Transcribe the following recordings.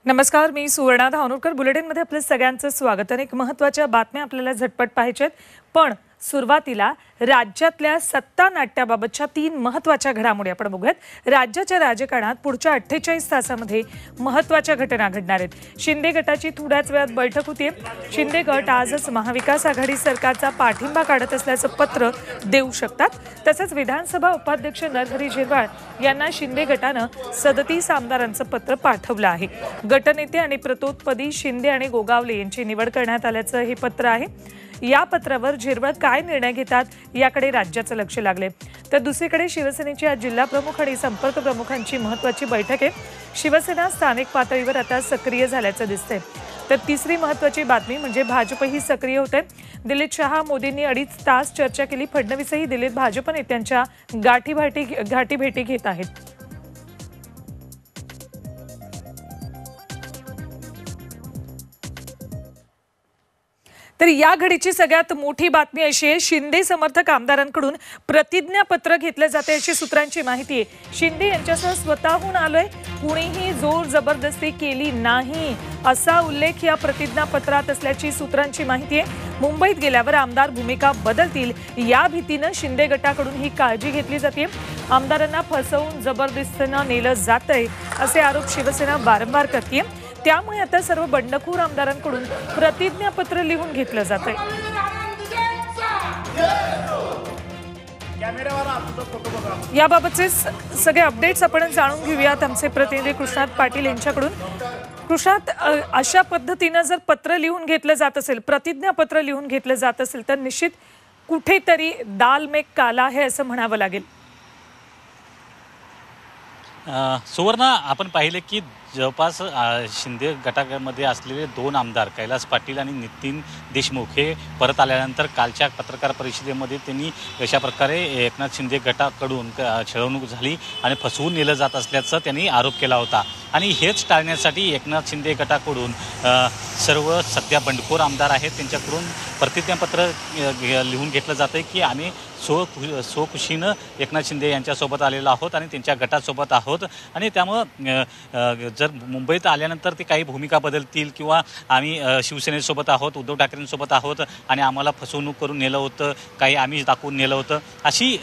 नमस्कार, मी सुवर्णा धानोरकर. बुलेटिनमध्ये आपलं सगळ्यांचं स्वागत. अनेक महत्त्वाच्या बातम्या आपल्याला झटपट पाहायच्यात, पण सुरुवातीला राज्यातल्या सत्ता नाट्याबाबतच्या 3 महत्त्वाच्या घडामोडी आपण बघूयात. राज्याच्या राजकारणात पुढच्या 48 तासामध्ये महत्त्वाच्या घटना घडणार आहेत. शिंदे गटाची थोड्याच वेळात बैठक होतीये. शिंदे गट आजच महाविकास आघाडी सरकारचा पाठिंबा काढत असल्याचं पत्र देऊ शकतात. तसंच विधानसभा उपाध्यक्ष नरहरी झिरवाळ यांना शिंदे गटानं 37 आमदारांचं पत्र पाठवलं आहे. गटनेते आणि प्रतोत्पदी शिंदे आणि गोगावले यांची निवड करण्यात आल्याचं हे पत्र आहे. या पत्रावर झिरवाळ काय निर्णय घेतात याकडे राज्याचं लक्ष लागले. तर दुसरीकडे शिवसेनेची आज जिल्हा प्रमुख आणि संपर्क प्रमुखांची महत्त्वाची बैठक आहे. शिवसेना स्थानिक पातळीवर आता सक्रिय झाल्याचं दिसतंय. तर तिसरी महत्त्वाची बातमी म्हणजे भाजपही सक्रिय होते. दिल्लीत शहा मोदींनी 2.5 तास चर्चा केली. फडणवीसही दिल्लीत भाजप नेत्यांच्या गाठीभेटी घेत आहेत. तर या घडीची सगळ्यात मोठी बातमी अशी आहे, शिंदे समर्थक आमदारांकडून प्रतिज्ञापत्र घेतले जाते अशी सूत्रांची माहिती आहे. शिंदे यांच्यासह स्वतःहून आलोय, कुणीही जोर जबरदस्ती केली नाही असा उल्लेख या प्रतिज्ञापत्रात असल्याची सूत्रांची माहिती आहे. मुंबईत गेल्यावर आमदार भूमिका बदलतील या भीतीनं शिंदे गटाकडून ही काळजी घेतली जाते. आमदारांना फसवून जबरदस्तीनं नेलं जातंय असे आरोप शिवसेना वारंवार करते. त्यामुळे आता सर्व बंडखोर आमदारांकडून प्रतिज्ञापत्र लिहून घेतलं जातंय. याबाबतचे सगळे अपडेट्स आपण जाणून घेऊयात आमचे प्रतिनिधी कृष्णात पाटील यांच्याकडून. कृष्णात, अशा पद्धतीनं जर पत्र लिहून घेतलं जात असेल, प्रतिज्ञापत्र लिहून घेतलं जात असेल तर निश्चित कुठेतरी दाल में काला है असं म्हणावं लागेल. सुवर्णा, आपण पाहिले की जवळपास शिंदे गटामध्ये असलेले 2 आमदार कैलास पाटील आणि नितीन देशमुख हे परत आल्यानंतर कालच्या पत्रकार परिषदेमध्ये त्यांनी अशा प्रकारे एकनाथ शिंदे गटाकडून छळवणूक झाली आणि फसवून नेलं जात असल्याचं त्यांनी आरोप केला होता. आणि हेच टाळण्यासाठी एकनाथ शिंदे गटाकडून सर्व सध्या बंडखोर आमदार आहेत त्यांच्याकडून प्रतिज्ञापत्र लिहून घेतलं जातं की आम्ही स्वखुशीनं एकनाथ शिंदे यांच्यासोबत आलेलो आहोत आणि त्यांच्या गटासोबत आहोत. आणि त्यामुळं जर मुंबईत आल्यानंतर ते काही भूमिका बदलतील किंवा आम्ही शिवसेनेसोबत आहोत, उद्धव ठाकरेंसोबत आहोत आणि आम्हाला फसवणूक करून नेलं होतं, काही आम्ही दाखवून नेलं होतं, अशी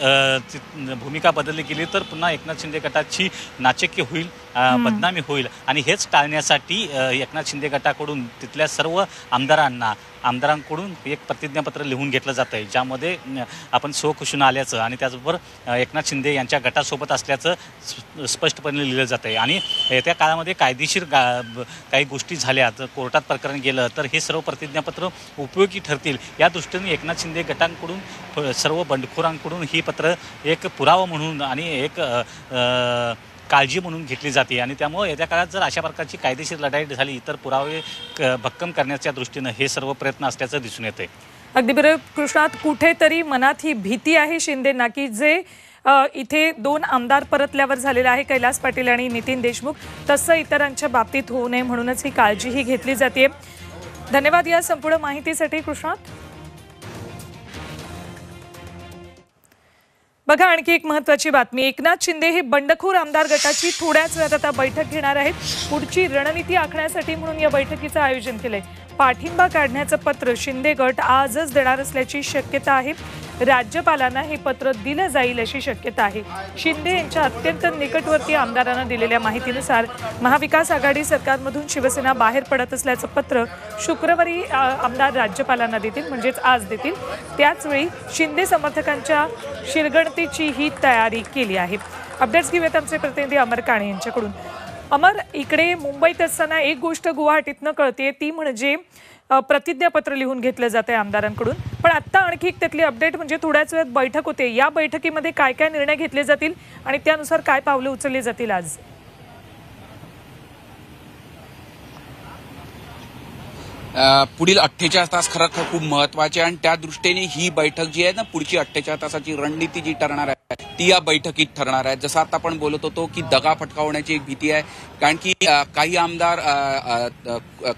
भूमिका बदलली गेली तर पुन्हा एकनाथ शिंदे गटाची नाचक्य होईल, बदनामी होईल. आणि हेच टाळण्यासाठी एकनाथ शिंदे गटाकडून तिथल्या सर्व आमदारांकडून एक प्रतिज्ञापत्र लिहून घेतलं जातं आहे, ज्यामध्ये आपण स्वखुशीनं आल्याचं आणि त्याचबरोबर एकनाथ शिंदे यांच्या गटासोबत असल्याचं स्पष्टपणे लिहिलं जातं आहे. आणि येत्या काळामध्ये कायदेशीर काही गोष्टी झाल्या, तर कोर्टात प्रकरण गेलं तर हे सर्व प्रतिज्ञापत्र उपयोगी ठरतील या दृष्टीने एकनाथ शिंदे गटांकडून सर्व बंडखोरांकडून ही पत्र एक पुरावा म्हणून आणि एक काळजी म्हणून घेतली जाते. आणि त्यामुळे येत्या काळात जर अशा प्रकारची कायदेशीर लढाई झाली तर पुरावे भक्कम करण्याच्या दृष्टीनं हे सर्व प्रयत्न असल्याचं दिसून येतंय. अगदी बरोबर कृष्णात, कुठेतरी मनात ही भीती आहे शिंदेंना की जे इथे 2 आमदार परतल्यावर झालेला आहे, कैलास पाटील आणि नितीन देशमुख, तसं इतरांच्या बाबतीत होऊ नये म्हणूनच ही काळजीही घेतली जाते. धन्यवाद या संपूर्ण माहितीसाठी कृष्णात. बघा, आणखी एक महत्त्वाची बातमी. एकनाथ शिंदे हे बंडखोर आमदार गटाची थोड्याच वेळात आता बैठक घेणार आहेत. पुढची रणनीती आखण्यासाठी म्हणून या बैठकीचं आयोजन केलंय. पाठिंबा काढण्याचं पत्र शिंदे गट आजच देणार असल्याची शक्यता आहे. राज्यपालांना हे पत्र दिलं जाईल अशी शक्यता आहे. शिंदे यांच्या अत्यंत निकटवर्ती आमदारांना दिलेल्या माहितीनुसार महाविकास आघाडी सरकारमधून शिवसेना बाहेर पडत असल्याचं पत्र शुक्रवारी आमदार राज्यपालांना देतील, म्हणजेच आज देतील. त्याचवेळी शिंदे समर्थकांच्या शिरगणतीची ही तयारी केली आहे. अपडेट्स घेऊयात आमचे प्रतिनिधी अमर काणे यांच्याकडून. अमर, इकडे मुंबईत असताना एक गोष्ट गुवाहाटीतनं कळते, ती म्हणजे प्रतिज्ञापत्र लिहून घेतलं जाते आमदारांकडून. पण आता आणखी एक त्यातली अपडेट म्हणजे थोड्याच वेळात बैठक होते. या बैठकीमध्ये काय काय निर्णय घेतले जातील आणि त्यानुसार काय पावलं उचलली जातील आज? पुढील 48 तास खरं खूप महत्त्वाचे आणि त्या दृष्टीने ही बैठक जी आहे ना, पुढची 48 तासाची रणनीती जी ठरणार आहे ती या बैठकीत ठरणार आहे. जसं आता आपण बोलत होतो की दगा फटकावण्याची एक भीती आहे, कारण की काही आमदार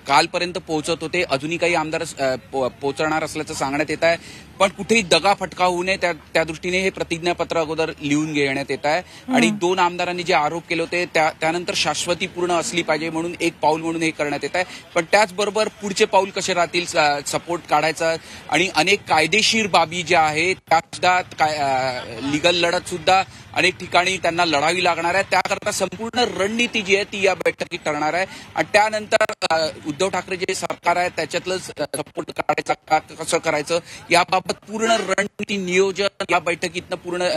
कालपर्यंत पोहोचत होते, अजूनही काही आमदार पोहोचणार असल्याचं सांगण्यात येत आहे. पण कुठेही दगा फटका होऊ नये त्या दृष्टीने हे प्रतिज्ञापत्र अगोदर लिहून घेण्यात येत आहे. आणि 2 आमदारांनी जे आरोप केले होते त्यानंतर शाश्वती पूर्ण असली पाहिजे म्हणून एक पाऊल म्हणून हे करण्यात येत आहे. पण त्याचबरोबर पुढचे पाऊल कसे राहतील, सपोर्ट काढायचा आणि अनेक कायदेशीर बाबी ज्या आहेत त्या सुद्धा लिगल लढत सुद्धा अनेक ठिकाणी त्यांना लढावी लागणार आहे. त्याकरता संपूर्ण रणनीती जी आहे ती या बैठकीत ठरणार आहे. आणि त्यानंतर उद्धव ठाकरे जे सरकार आहे त्याच्यातलं सपोर्ट काढायचं का कसं करायचं याबाबत पूर्ण रणनीती नियोजन या बैठकीतनं पूर्ण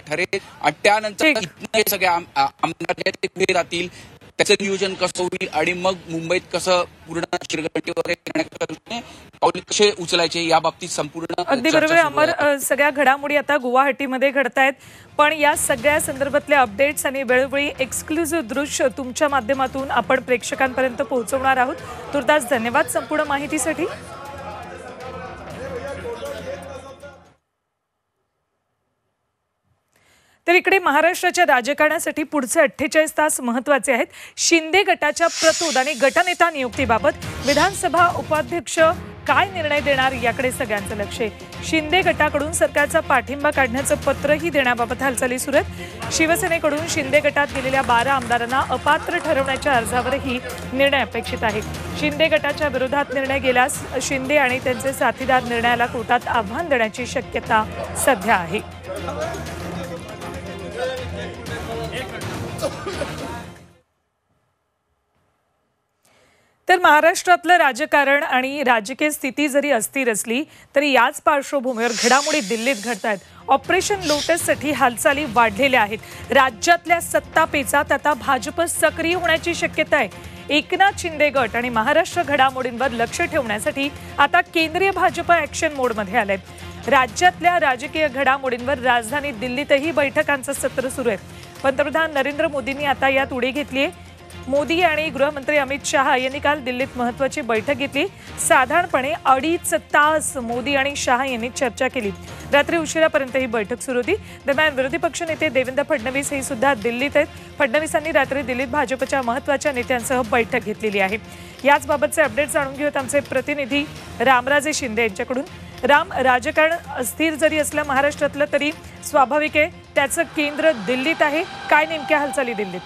ठरेल. आणि त्यानंतर हे सगळे आमदार जे ते पुढे राहतील, त्याचं नियोजन कसं होईल आणि मग मुंबईत कसं पूर्ण शिरगंटी वगैरे करण्याच्या दृष्टीने पाऊल कसे उचलायचे या बाबतीत संपूर्ण अगदी बरोबर अमर. सगळ्या घडामोडी आता गुवाहाटीमध्ये घडतायत, पण या सगळ्या संदर्भातले अपडेट्स आणि वेळोवेळी एक्सक्लुझिव्ह दृश्य तुमच्या माध्यमातून आपण प्रेक्षकांपर्यंत पोहोचवणार आहोत. तुर्तास धन्यवाद संपूर्ण माहितीसाठी. तर इकडे महाराष्ट्राच्या राजकारणासाठी पुढचे 48 तास महत्त्वाचे आहेत. शिंदे गटाच्या प्रतोद आणि गटनेता नियुक्तीबाबत विधानसभा उपाध्यक्ष काय निर्णय देणार याकडे सगळ्यांचं लक्ष आहे. शिंदे गटाकडून सरकारचा पाठिंबा काढण्याचं पत्रही देण्याबाबत हालचाली सुरू आहेत. शिवसेनेकडून शिंदे गटात गेलेल्या 12 आमदारांना अपात्र ठरवण्याच्या अर्जावरही निर्णय अपेक्षित आहे. शिंदे गटाच्या विरोधात निर्णय गेल्यास शिंदे आणि त्यांचे साथीदार निर्णयाला कोर्टात आव्हान देण्याची शक्यता सध्या आहे. तर महाराष्ट्रातलं राजकारण आणि राजकीय स्थिती जरी अस्थिर असली तरी याच पार्श्वभूमीवर घडामोडी दिल्लीत घडतायत. ऑपरेशन लोटससाठी हालचाली वाढलेल्या आहेत. राज्यातल्या सत्ता पेचात आता भाजप सक्रिय होण्याची शक्यता आहे. एकनाथ शिंदे गट आणि महाराष्ट्र घडामोडींवर लक्ष ठेवण्यासाठी आता केंद्रीय भाजप ॲक्शन मोडमध्ये आलंय. राज्यातल्या राजकीय घडामोडींवर राजधानी दिल्लीतही बैठकांचं सत्र सुरू आहे. पंतप्रधान नरेंद्र मोदींनी आता यात उडी घेतली आहे. मोदी आणि गृहमंत्री अमित शहा यांनी काल दिल्लीत महत्त्वाची बैठक घेतली. साधारणपणे 2.5 तास मोदी आणि शहा यांनी चर्चा केली. रात्री उशिरापर्यंत ही बैठक सुरू होती. दरम्यान विरोधी पक्षनेते देवेंद्र फडणवीस हे सुद्धा दिल्लीत आहेत. फडणवीसांनी रात्री दिल्लीत भाजपच्या महत्त्वाच्या नेत्यांसह बैठक घेतलेली आहे. याच बाबतचे अपडेट जाणून घेऊयात आमचे प्रतिनिधी रामराजे शिंदे यांच्याकडून. राम, राजकारण अस्थिर जरी असलं महाराष्ट्रातलं तरी स्वाभाविक आहे त्याचं केंद्र दिल्लीत आहे. काय नेमक्या हालचाली दिल्लीत?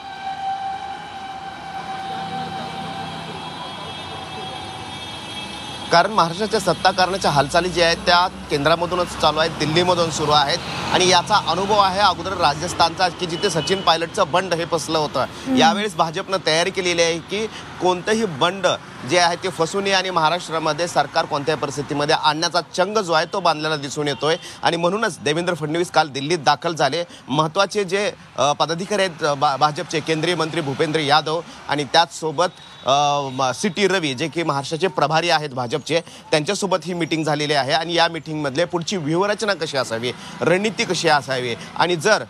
कारण महाराष्ट्राच्या सत्ता करण्याच्या हालचाली ज्या आहेत त्या केंद्रामधूनच चालू आहेत, दिल्लीमधून सुरू आहेत. आणि याचा अनुभव आहे अगोदर राजस्थानचा की जिथे सचिन पायलटचं बंड हे फसलं होतं. यावेळेस भाजपनं तयारी केलेली आहे की कोणतंही बंड जे आहे ते फसू नये आणि महाराष्ट्रामध्ये सरकार कोणत्याही परिस्थितीमध्ये आणण्याचा चंग जो आहे तो बांधलेला दिसून येतोय. आणि म्हणूनच देवेंद्र फडणवीस काल दिल्लीत दाखल झाले. महत्त्वाचे जे पदाधिकारी आहेत भाजपचे, केंद्रीय मंत्री भूपेंद्र यादव आणि त्याचसोबत सिटी रवी जे की महाराष्ट्राचे प्रभारी आहेत भाजपचे, त्यांच्यासोबत ही मीटिंग झालेली आहे. आणि या मीटिंगमधले पुढची व्यूहरचना कशी असावी, रणनीती कशी असावी आणि जर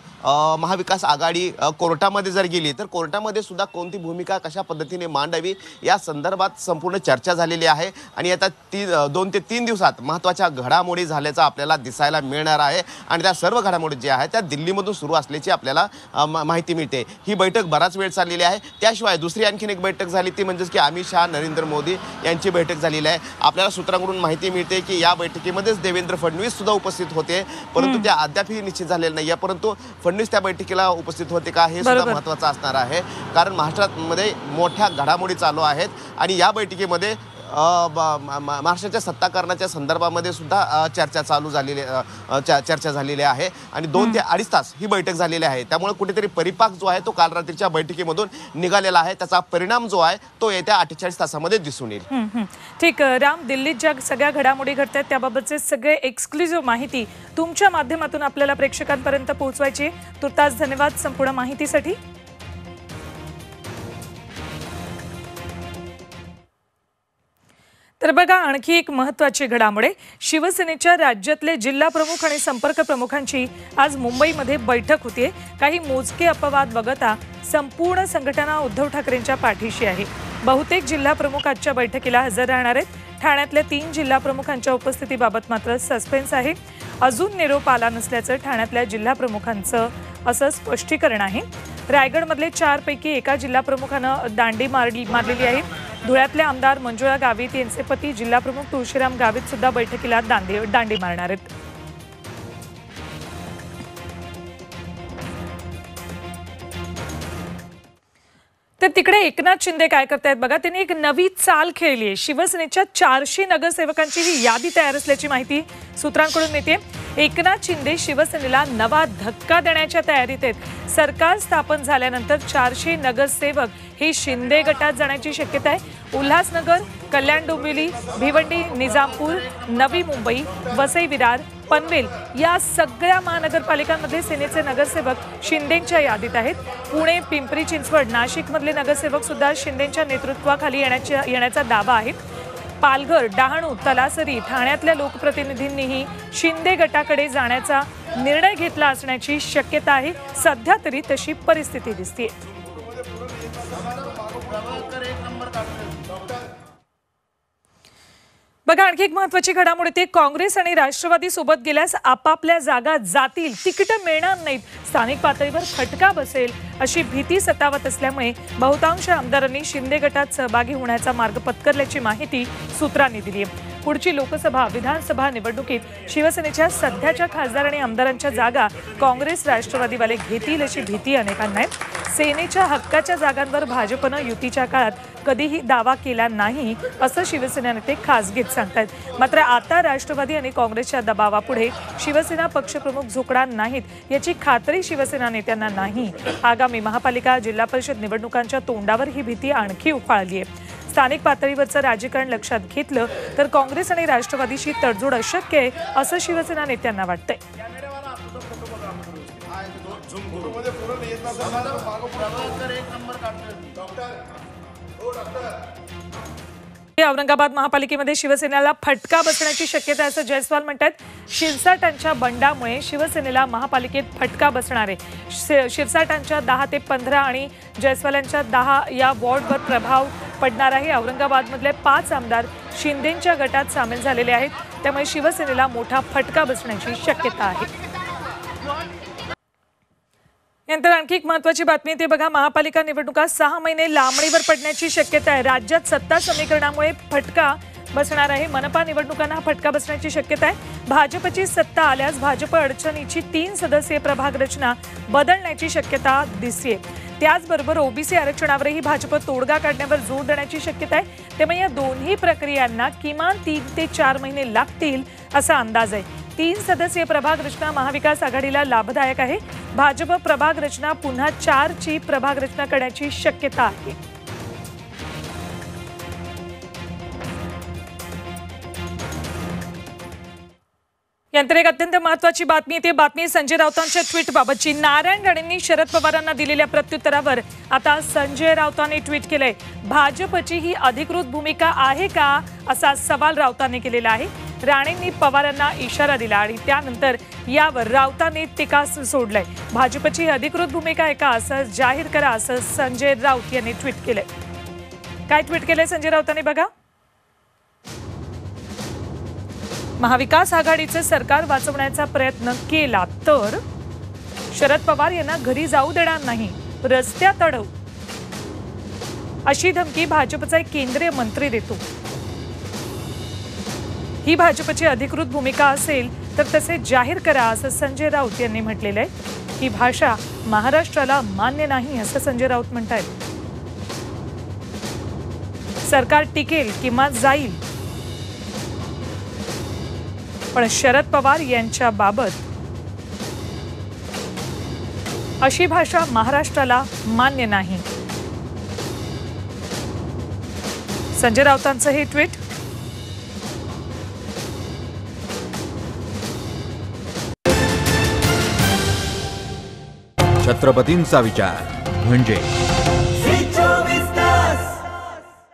महाविकास आघाडी कोर्टामध्ये जर गेली तर कोर्टामध्ये सुद्धा कोणती भूमिका कशा पद्धतीने मांडावी या संदर्भात संपूर्ण चर्चा झालेली आहे. आणि आता 2 ते 3 दिवसात महत्त्वाच्या घडामोडी झाल्याचं आपल्याला दिसायला मिळणार आहे. आणि त्या सर्व घडामोडी ज्या आहेत त्या दिल्लीमधून सुरू असल्याची आपल्याला माहिती मिळते. ही बैठक बराच वेळ चाललेली आहे. त्याशिवाय दुसरी आणखीन एक बैठक झाली ती म्हणजेच की अमित शहा नरेंद्र मोदी यांची बैठक झालेली आहे. आपल्याला सूत्रांकडून माहिती मिळते की या बैठकीमध्येच देवेंद्र फडणवीस सुद्धा उपस्थित होते, परंतु त्या अद्यापही निश्चित झालेलं नाही. परंतु फडणवीस त्या बैठकीला उपस्थित होते का हे सुद्धा महत्त्वाचं असणार आहे. कारण महाराष्ट्रामध्ये मोठ्या घडामोडी चालू आहेत आणि या बैठकीमध्ये महाराष्ट्राच्या सत्ता करण्याच्या संदर्भामध्ये सुद्धा चर्चा झालेली आहे. आणि 2 ते 2.5 तास ही बैठक झालेली आहे. त्यामुळे कुठेतरी परिपाक जो आहे तो काल रात्रीच्या बैठकीमधून निघालेला आहे. त्याचा परिणाम जो आहे तो येत्या 48 तासामध्ये दिसून येईल. ठीक राम, दिल्लीत ज्या सगळ्या घडामोडी घडतात त्याबाबतचे सगळे एक्सक्लुझिव्ह माहिती तुमच्या माध्यमातून आपल्याला प्रेक्षकांपर्यंत पोहोचवायची. तुर्तास धन्यवाद संपूर्ण माहितीसाठी. तर बघा आणखी एक महत्त्वाची घडामोड. शिवसेनेच्या राज्यातले जिल्हा प्रमुख आणि संपर्क प्रमुखांची आज मुंबईमध्ये बैठक होतीये. काही मोजके अपवाद वगळता संपूर्ण संघटना उद्धव ठाकरेंच्या पाठीशी आहे. बहुतेक जिल्हा प्रमुख आजच्या बैठकीला हजर राहणार आहेत. ठाण्यातल्या 3 जिल्हा प्रमुखांच्या उपस्थितीबाबत मात्र सस्पेन्स आहे. अजून निरोप आला नसल्याचं ठाण्यातल्या जिल्हा प्रमुखांचं असं स्पष्टीकरण आहे. रायगडमधले 4 पैकी एका जिल्हा प्रमुखानं दांडी मारलेली आहे. धुळ्यातले आमदार मंजुळा गावित यांचे पती जिल्हा प्रमुख तुळशीराम गावित सुद्धा बैठकीला दांडी मारणार आहेत. तर तिकडे एकनाथ शिंदे काय करतायत बघा. त्यांनी एक नवी चाल खेळली आहे. शिवसेनेच्या 400 नगरसेवकांची ही यादी तयार असल्याची माहिती सूत्रांकडून मिळते. एकनाथ शिंदे शिवसेनेला नवा धक्का देण्याच्या तयारीत आहेत. सरकार स्थापन झाल्यानंतर 400 नगरसेवक हे शिंदे गटात जाण्याची शक्यता आहे. उल्हासनगर, कल्याण डोंबिवली, भिवंडी, निजामपूर, नवी मुंबई, वसई विरार, पनवेल या सगळ्या महानगरपालिकांमध्ये सेनेचे नगरसेवक शिंदेंच्या यादीत आहेत. पुणे, पिंपरी चिंचवड, नाशिकमधले नगरसेवक सुद्धा शिंदेंच्या नेतृत्वाखाली येण्याचा दावा आहे. पालघर, डहाणू, तलासरी, ठाण्यातल्या लोकप्रतिनिधींनीही शिंदे गटाकडे जाण्याचा निर्णय घेतला असण्याची शक्यता आहे. सध्या तरी तशी परिस्थिती दिसते. बघा, आणखी एक महत्त्वाची घडामोड येते. काँग्रेस आणि राष्ट्रवादी सोबत गेल्यास आपापल्या जागा जातील, तिकीटं मिळणार नाहीत, स्थानिक पातळीवर फटका बसेल अशी भीती सतावत असल्यामुळे बहुतांश आमदारांनी शिंदे गटात सहभागी होण्याचा मार्ग पत्करल्याची माहिती सूत्रांनी दिली आहे. पुढची लोकसभा, विधानसभा निवडणुकीत शिवसेनेच्या सध्याच्या खासदार आणि आमदारांच्या जागा काँग्रेस राष्ट्रवादीवाले घेतील अशी भीती अनेकांना आहे. सेनेच्या हक्काच्या जागांवर भाजपनं युतीच्या काळात कधीही दावा केला नाही असं शिवसेना नेते खासगीत सांगतात. मात्र आता राष्ट्रवादी आणि काँग्रेसच्या दबावापुढे शिवसेना पक्षप्रमुख झुकणार नाहीत याची खात्री शिवसेना नेत्यांना नाही. आगामी महापालिका, जिल्हा परिषद निवडणुकांच्या तोंडावर ही भीती आणखी उफाळली आहे. स्थानिक पातळीवरचं राजकारण लक्षात घेतलं तर काँग्रेस आणि राष्ट्रवादीशी तडजोड अशक्य आहे असं शिवसेना नेत्यांना वाटतंय. औरंगाबाद महापालिकेमध्ये शिवसेनेला फटका बसण्याची शक्यता असं जयस्वाल म्हणतात. शिरसाटांच्या बंडामुळे शिवसेनेला महापालिकेत फटका बसणार आहे. शिरसाटांच्या 10 ते 15 आणि जयस्वालांच्या 10 या वॉर्डवर प्रभाव पडणार आहे. औरंगाबादमधले 5 आमदार शिंदेंच्या गटात सामील झालेले आहेत. त्यामुळे शिवसेनेला मोठा फटका बसण्याची शक्यता आहे. नंतर आणखी एक महत्त्वाची बातमी ते बघा. महापालिका निवडणुका 6 महिने लांबणीवर पडण्याची शक्यता आहे. राज्यात सत्ता समीकरणामुळे फटका बसणार आहे. मनपा निवडणुकांना फटका बसण्याची शक्यता आहे. भाजपची सत्ता आल्यास भाजप अडचणीची 3 सदस्यीय प्रभाग रचना बदलण्याची शक्यता दिसते. त्याचबरोबर ओबीसी आरक्षणावरही भाजप तोडगा काढण्यावर जोर देण्याची शक्यता आहे. त्यामुळे या दोन्ही प्रक्रियांना किमान 3 ते 4 महिने लागतील असा अंदाज आहे. 3 सदस्यीय प्रभाग रचना महाविकास आघाडीला लाभदायक आहे. भाजप प्रभाग रचना पुन्हा 4 ची प्रभाग रचना करण्याची शक्यता आहे. यानंतर एक अत्यंत महत्त्वाची बातमी येते. बातमी संजय राऊतांच्या ट्विटबाबतची. नारायण राणेंनी शरद पवारांना दिलेल्या प्रत्युत्तरावर आता संजय राऊतांनी ट्विट केलंय. भाजपची ही अधिकृत भूमिका आहे का असा सवाल राऊतांनी केलेला आहे. राणेंनी पवारांना इशारा दिला आणि त्यानंतर यावर राऊतांनी टीका सोडलंय. भाजपची अधिकृत भूमिका आहे का असं जाहीर करा असं संजय राऊत यांनी ट्विट केलंय. काय ट्विट केलंय संजय राऊतांनी बघा. महाविकास आघाडीचं सरकार वाचवण्याचा प्रयत्न केला तर शरद पवार यांना घरी जाऊ देणार नाही, रस्त्यात अडवू अशी धमकी भाजपचा एक केंद्रीय मंत्री देतो. ही भाजपची अधिकृत भूमिका असेल तर तसे जाहीर करा असं संजय राऊत यांनी म्हटलेलं आहे. ही भाषा महाराष्ट्राला मान्य नाही असं संजय राऊत म्हणतायत. सरकार टिकेल किंवा जाईल पण शरद पवार यांच्या बाबत अशी भाषा महाराष्ट्राला मान्य नाही. संजय राऊतांचं हे ट्विट. छत्रपतींचा विचार म्हणजे